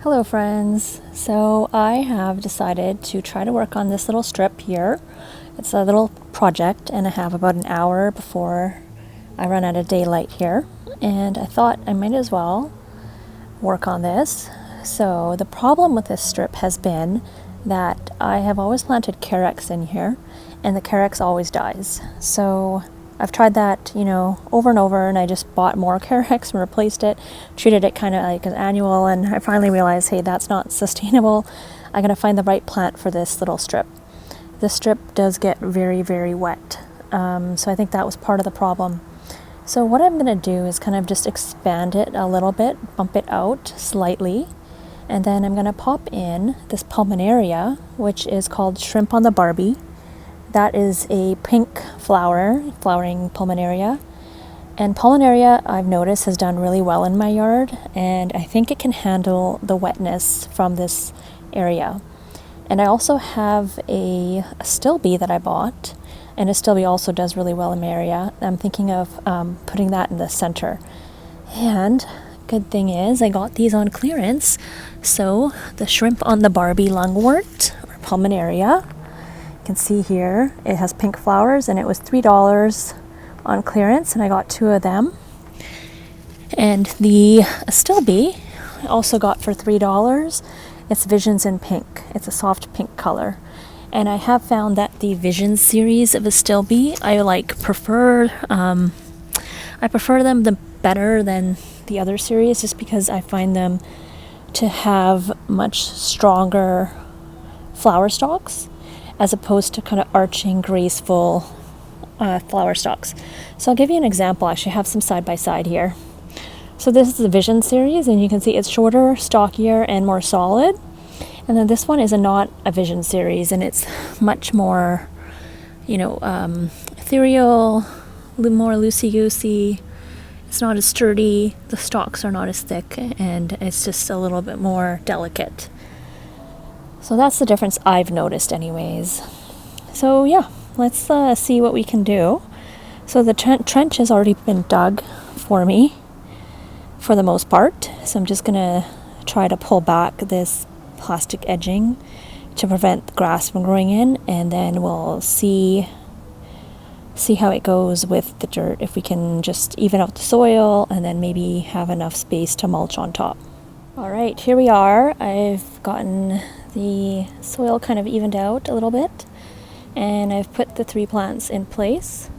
Hello friends, so I have decided to try to work on this little strip here. It's a little project and I have about an hour before I run out of daylight here, and I thought I might as well work on this. So the problem with this strip has been that I have always planted Carex in here and the Carex always dies. So I've tried that, over and over, and I just bought more Carex and replaced it, treated it kind of like an annual, and I finally realized, hey, that's not sustainable. I'm going to find the right plant for this little strip. This strip does get very, very wet, so I think that was part of the problem. So what I'm going to do is kind of just expand it a little bit, bump it out slightly, and then I'm going to pop in this Pulmonaria, which is called Shrimp on the Barbie. That is a pink flowering Pulmonaria. And Pulmonaria, I've noticed, has done really well in my yard, and I think it can handle the wetness from this area. And I also have a astilbe that I bought, and astilbe also does really well in my area. I'm thinking of putting that in the center. And good thing is I got these on clearance. So the Shrimp on the Barbie lungwort, or Pulmonaria, you can see here it has pink flowers, and it was $3 on clearance, and I got 2 of them. And the astilbe I also got for $3. It's Visions in Pink. It's a soft pink color, and I have found that the Vision series of astilbe I prefer them the better than the other series, just because I find them to have much stronger flower stalks as opposed to kind of arching, graceful flower stalks. So I'll give you an example. I actually have some side by side here. So this is the Vision series, and you can see it's shorter, stockier, and more solid. And then this one is not a Vision series, and it's much more, ethereal, more loosey-goosey. It's not as sturdy, the stalks are not as thick, and it's just a little bit more delicate. So that's the difference I've noticed anyways. So yeah, let's see what we can do. So the trench has already been dug for me for the most part. So I'm just gonna try to pull back this plastic edging to prevent the grass from growing in, and then we'll see how it goes with the dirt, if we can just even out the soil and then maybe have enough space to mulch on top. All right, here we are. I've gotten the soil kind of evened out a little bit, and I've put the 3 plants in place.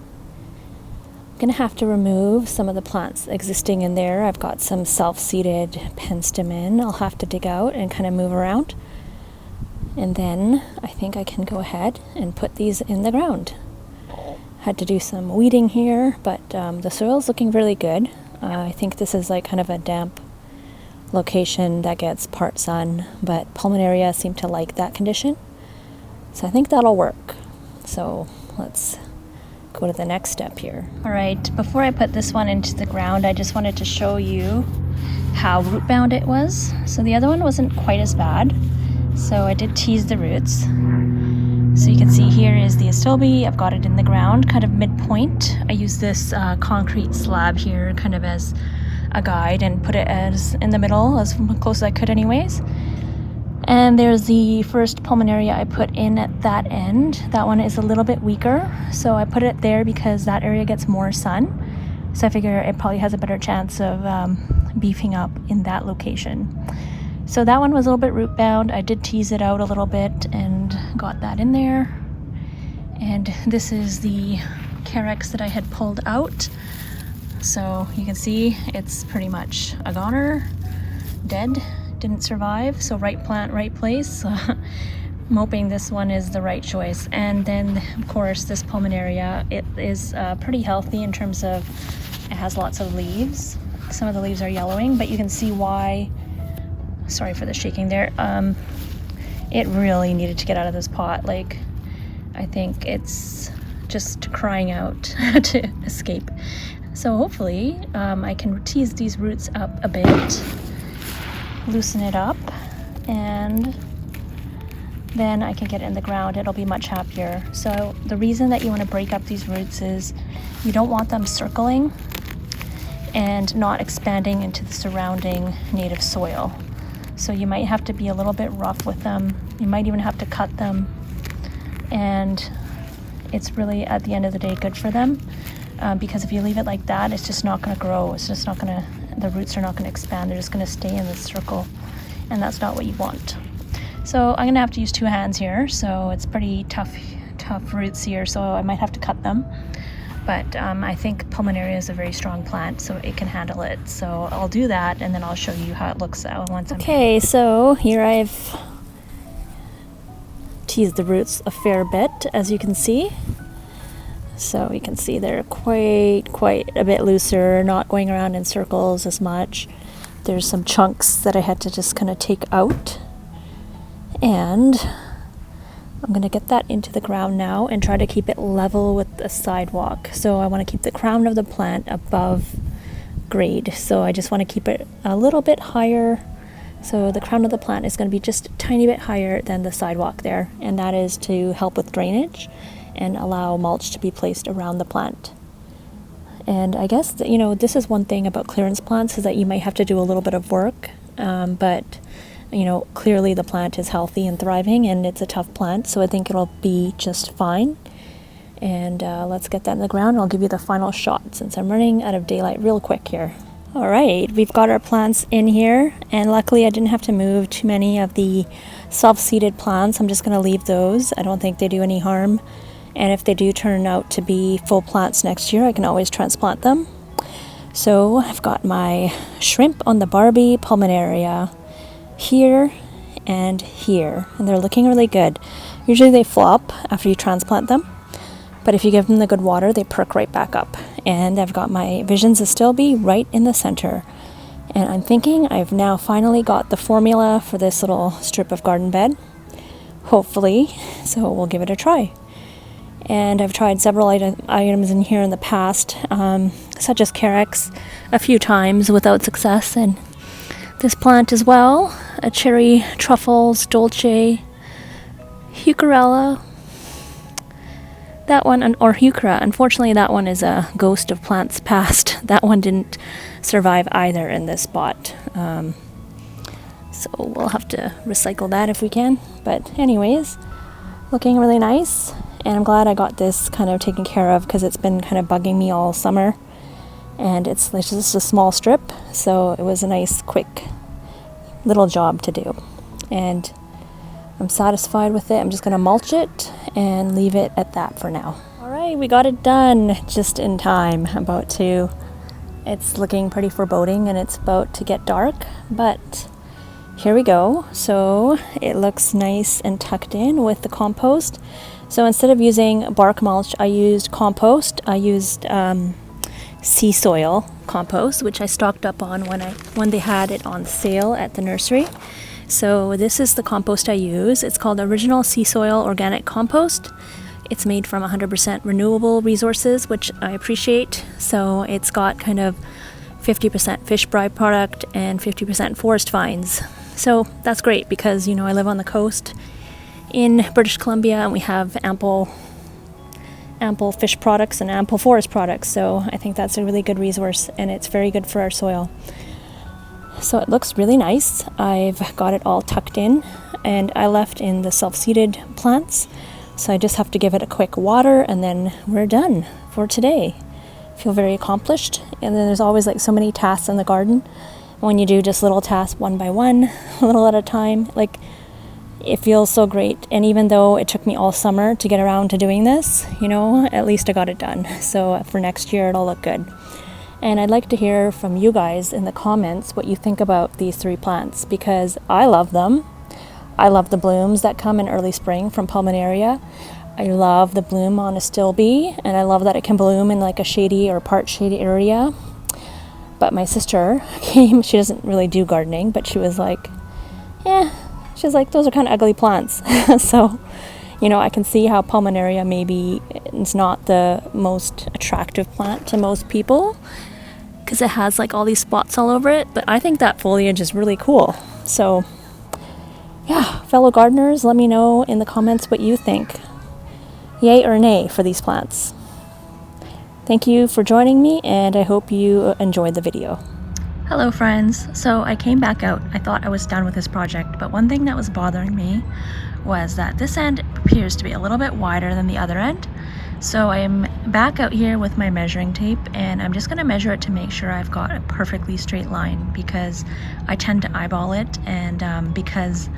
I'm gonna have to remove some of the plants existing in there. I've got some self-seeded penstemon I'll have to dig out and kind of move around, and then I think I can go ahead and put these in the ground. Had to do some weeding here, but the soil's looking really good. I think this is like kind of a damp location that gets part sun, but Pulmonaria seem to like that condition, so I think that'll work. So let's go to the next step here. All right, before I put this one into the ground, I just wanted to show you how root bound it was. So the other one wasn't quite as bad, so I did tease the roots. So you can see here is the astilbe. I've got it in the ground, kind of midpoint. I use this concrete slab here kind of as a guide and put it as in the middle, as close as I could anyways. And there's the first Pulmonaria I put in at that end. That one is a little bit weaker, so I put it there because that area gets more sun. So I figure it probably has a better chance of beefing up in that location. So that one was a little bit root bound. I did tease it out a little bit and got that in there. And this is the Carex that I had pulled out. So you can see it's pretty much a goner, dead, didn't survive. So right plant, right place. I'm hoping this one is the right choice. And then of course this Pulmonaria, it is pretty healthy in terms of it has lots of leaves. Some of the leaves are yellowing, but you can see why, sorry for the shaking there, it really needed to get out of this pot. Like, I think it's just crying out to escape. So hopefully I can tease these roots up a bit, loosen it up, and then I can get it in the ground. It'll be much happier. So the reason that you want to break up these roots is you don't want them circling and not expanding into the surrounding native soil. So you might have to be a little bit rough with them. You might even have to cut them. And it's really, at the end of the day, good for them. Because if you leave it like that, it's just not going to grow. It's just not going to, the roots are not going to expand. They're just going to stay in this circle. And that's not what you want. So I'm going to have to use 2 hands here. So it's pretty tough roots here. So I might have to cut them. But I think Pulmonaria is a very strong plant, so it can handle it. So I'll do that, and then I'll show you how it looks once I'm... Okay, so here I've teased the roots a fair bit, as you can see. So you can see they're quite a bit looser, not going around in circles as much. There's some chunks that I had to just kind of take out. And I'm going to get that into the ground now and try to keep it level with the sidewalk. So I want to keep the crown of the plant above grade. So I just want to keep it a little bit higher. So the crown of the plant is going to be just a tiny bit higher than the sidewalk there. And that is to help with drainage and allow mulch to be placed around the plant. And I guess that, this is one thing about clearance plants, is that you might have to do a little bit of work, but clearly the plant is healthy and thriving, and it's a tough plant, so I think it'll be just fine. And let's get that in the ground. I'll give you the final shot since I'm running out of daylight real quick here. All right, we've got our plants in here, and luckily I didn't have to move too many of the self-seeded plants. I'm just going to leave those. I don't think they do any harm. And if they do turn out to be full plants next year, I can always transplant them. So I've got my shrimp on the Barbie Pulmonaria here and here, and they're looking really good. Usually they flop after you transplant them, but if you give them the good water, they perk right back up. And I've got my Visions astilbe right in the center, and I'm thinking I've now finally got the formula for this little strip of garden bed, hopefully, so we'll give it a try. And I've tried several items in here in the past, such as Carex, a few times without success, and this plant as well, a cherry truffles, dolce, heucherella, that one, or heuchera. Unfortunately, that one is a ghost of plants past. That one didn't survive either in this spot. So we'll have to recycle that if we can. But anyways, looking really nice. And I'm glad I got this kind of taken care of, because it's been kind of bugging me all summer. And it's just a small strip, so it was a nice, quick little job to do. And I'm satisfied with it. I'm just going to mulch it and leave it at that for now. All right, we got it done just in time. It's looking pretty foreboding, and it's about to get dark, but here we go. So it looks nice and tucked in with the compost. So instead of using bark mulch, I used compost. I used sea soil compost, which I stocked up on when they had it on sale at the nursery. So this is the compost I use. It's called Original Sea Soil Organic Compost. It's made from 100% renewable resources, which I appreciate. So it's got kind of 50% fish byproduct and 50% forest fines. So that's great, because I live on the coast in British Columbia, and we have ample fish products and ample forest products, so I think that's a really good resource, and it's very good for our soil. So it looks really nice. I've got it all tucked in, and I left in the self-seeded plants, so I just have to give it a quick water, and then we're done for today. I feel very accomplished. And then there's always so many tasks in the garden. When you do just little tasks one by one, a little at a time, it feels so great. And even though it took me all summer to get around to doing this, at least I got it done. So for next year, it'll look good. And I'd like to hear from you guys in the comments what you think about these 3 plants, because I love them. I love the blooms that come in early spring from Pulmonaria. I love the bloom on astilbe, and I love that it can bloom in a shady or part shady area. But my sister came, she doesn't really do gardening, but she was like, she's like, those are kind of ugly plants. So, I can see how Pulmonaria maybe is not the most attractive plant to most people, because it has all these spots all over it. But I think that foliage is really cool. So, yeah, fellow gardeners, let me know in the comments what you think. Yay or nay for these plants. Thank you for joining me, and I hope you enjoyed the video. Hello friends, so I came back out. I thought I was done with this project, but one thing that was bothering me was that this end appears to be a little bit wider than the other end. So I'm back out here with my measuring tape and I'm just going to measure it to make sure I've got a perfectly straight line, because I tend to eyeball it, and because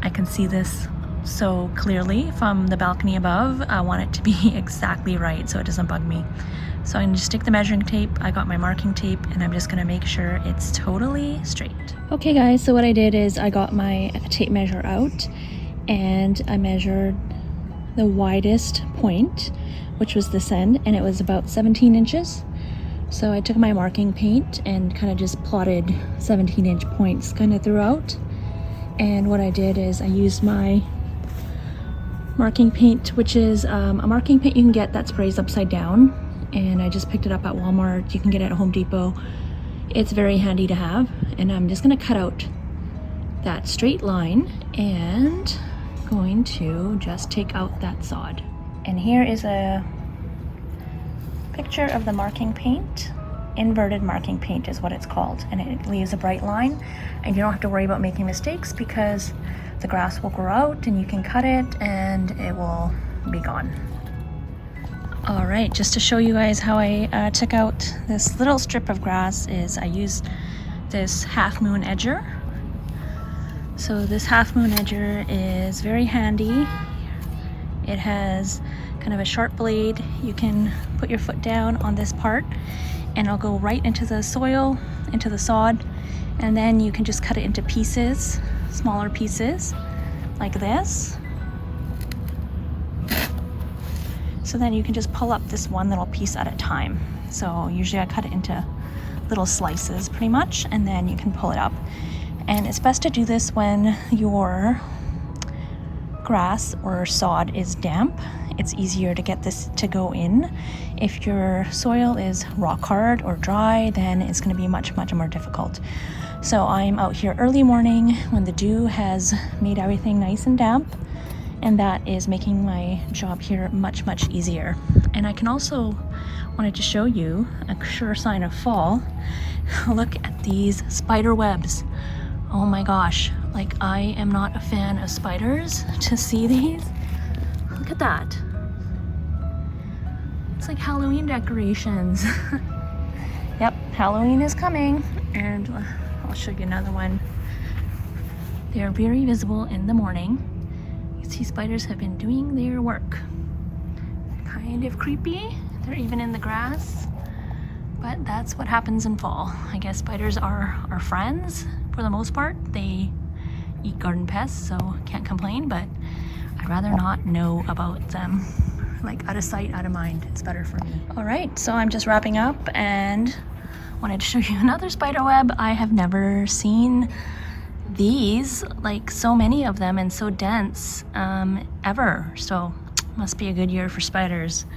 I can see this so clearly from the balcony above, I want it to be exactly right so it doesn't bug me. So I'm going to stick the measuring tape, I got my marking tape, and I'm just going to make sure it's totally straight. Okay guys, so what I did is I got my tape measure out and I measured the widest point, which was this end, and it was about 17 inches. So I took my marking paint and kind of just plotted 17-inch points kind of throughout. And what I did is I used my marking paint, which is a marking paint you can get that sprays upside down, and I just picked it up at Walmart. You can get it at Home Depot. It's very handy to have, and I'm just going to cut out that straight line and going to just take out that sod. And here is a picture of the marking paint. Inverted marking paint is what it's called, and it leaves a bright line, and you don't have to worry about making mistakes because the grass will grow out and you can cut it and it will be gone. All right, just to show you guys how I took out this little strip of grass is I used this half moon edger. So this half moon edger is very handy. It has kind of a sharp blade. You can put your foot down on this part and it'll go right into the soil, into the sod, and then you can just cut it into pieces, smaller pieces like this. So then you can just pull up this one little piece at a time. So usually I cut it into little slices pretty much, and then you can pull it up. And it's best to do this when your grass or sod is damp. It's easier to get this to go in. If your soil is rock hard or dry, then it's going to be much more difficult. So I'm out here early morning when the dew has made everything nice and damp, and that is making my job here much easier. And I can also wanted to show you a sure sign of fall. Look at these spider webs. Oh my gosh, like I am not a fan of spiders. To see these, look at that. It's like Halloween decorations. Yep, Halloween is coming, and I'll show you another one. They are very visible in the morning. You see spiders have been doing their work. Kind of creepy. They're even in the grass, but that's what happens in fall. I guess spiders are our friends for the most part. They eat garden pests, so can't complain, but I'd rather not know about them. Like out of sight, out of mind. It's better for me. All right, so I'm just wrapping up and wanted to show you another spider web. I have never seen these, like so many of them and so dense ever. So must be a good year for spiders.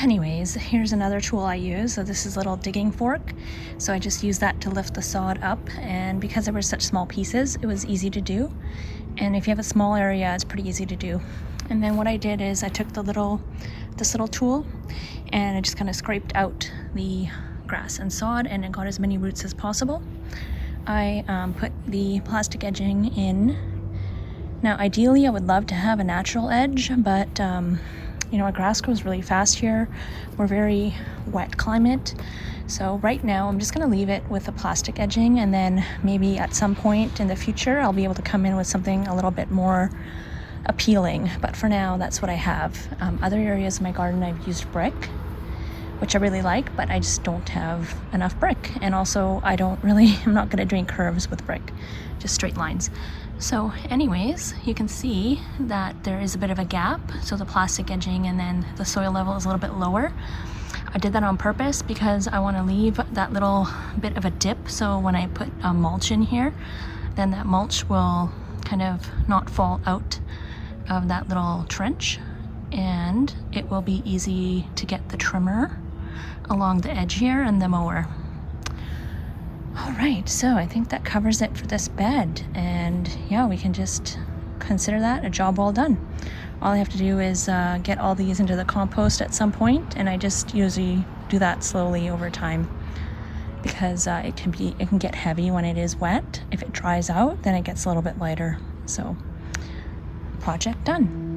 Anyways, here's another tool I use. So this is a little digging fork. So I just use that to lift the sod up, and because there were such small pieces, it was easy to do. And if you have a small area, it's pretty easy to do. And then what I did is I took this little tool and I just kind of scraped out the grass and sod, and it got as many roots as possible. I put the plastic edging in. Now ideally I would love to have a natural edge, but you know, our grass grows really fast here. We're very wet climate. So right now I'm just gonna leave it with the plastic edging, and then maybe at some point in the future I'll be able to come in with something a little bit more appealing. But for now, that's what I have. Other areas of my garden I've used brick, which I really like, but I just don't have enough brick. And also I'm not gonna do any curves with brick, just straight lines. So anyways, you can see that there is a bit of a gap. So the plastic edging and then the soil level is a little bit lower. I did that on purpose because I want to leave that little bit of a dip. So when I put mulch in here, then that mulch will kind of not fall out of that little trench, and it will be easy to get the trimmer along the edge here and the mower. All right, so I think that covers it for this bed, and yeah, we can just consider that a job well done. All I have to do is get all these into the compost at some point, and I just usually do that slowly over time. because it can get heavy when it is wet. If it dries out, then it gets a little bit lighter. So project done.